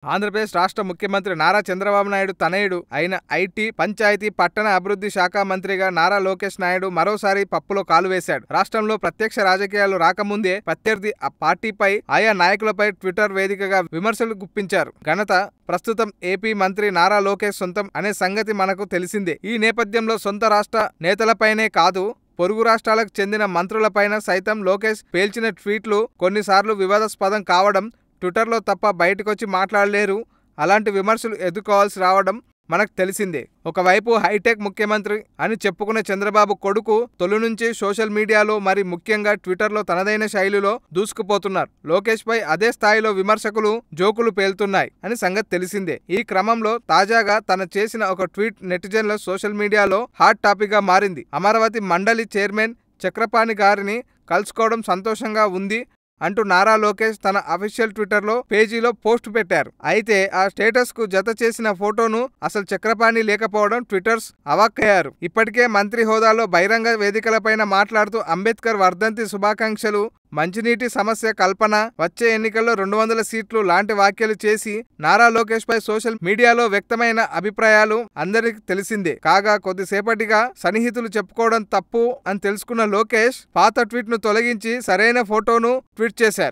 ఆంధ్రప్రదేశ్ రాష్ట్ర ముఖ్యమంత్రి నారా చంద్రబాబు నాయుడు తనయుడు అయిన ఐటీ, పంచాయతీ, పట్టణ అభివృద్ధి శాఖ మంత్రిగా నారా లోకేష్ నాయుడు మరోసారి పప్పులో కాలు వేశాడు. రాష్ట్రంలో ప్రత్యక్ష రాజకీయాలు రాకముందే ప్రత్యర్థి ఆ పార్టీపై, ఆయా నాయకులపై ట్విట్టర్ వేదికగా విమర్శలు గుప్పించారు. ఘనత ప్రస్తుతం ఏపీ మంత్రి నారా లోకేష్ సొంతం అనే సంగతి మనకు తెలిసిందే. ఈ నేపథ్యంలో సొంత రాష్ట్ర నేతలపైనే కాదు, పొరుగు రాష్ట్రాలకు చెందిన మంత్రులపైన సైతం లోకేష్ పేల్చిన ట్వీట్లు కొన్నిసార్లు వివాదాస్పదం కావడం, ట్విట్టర్లో తప్ప బయటకొచ్చి మాట్లాడలేరు. అలాంటి విమర్శలు ఎదుర్కోవాల్సి రావడం మనకు తెలిసిందే. ఒకవైపు హైటెక్ ముఖ్యమంత్రి అని చెప్పుకునే చంద్రబాబు కొడుకు తొలి నుంచి సోషల్ మీడియాలో, మరి ముఖ్యంగా ట్విట్టర్లో తనదైన శైలిలో దూసుకుపోతున్నారు. లోకేష్ పై అదే స్థాయిలో విమర్శకులు, జోకులు పేలుతున్నాయి అని సంగతి తెలిసిందే. ఈ క్రమంలో తాజాగా తన చేసిన ఒక ట్వీట్ నెటిజన్ల సోషల్ మీడియాలో హాట్ టాపిక్ గా మారింది. అమరావతి మండలి చైర్మన్ చక్రపాణి గారిని కలుసుకోవడం సంతోషంగా ఉంది అంటూ నారా లోకేష్ తన అఫీషియల్ ట్విట్టర్లో పేజీలో పోస్ట్ పెట్టారు. అయితే ఆ స్టేటస్ కు జత చేసిన ఫోటోను అసలు చక్రపాణి లేకపోవడం ట్విట్టర్స్ అవాక్కయ్యారు. ఇప్పటికే మంత్రి హోదాలో బహిరంగ వేదికలపైన మాట్లాడుతూ అంబేద్కర్ వర్ధంతి శుభాకాంక్షలు, మంచినీటి సమస్య కల్పన, వచ్చే ఎన్నికల్లో 200 సీట్లు లాంటి వ్యాఖ్యలు చేసి నారా లోకేష్ పై సోషల్ మీడియాలో వ్యక్తమైన అభిప్రాయాలు అందరికీ తెలిసిందే. కాగా కొద్దిసేపటిగా సన్నిహితులు చెప్పుకోవడం తప్పు అని తెలుసుకున్న లోకేష్ పాత ట్వీట్ ను తొలగించి సరైన ఫోటోను ట్వీట్ చేశారు.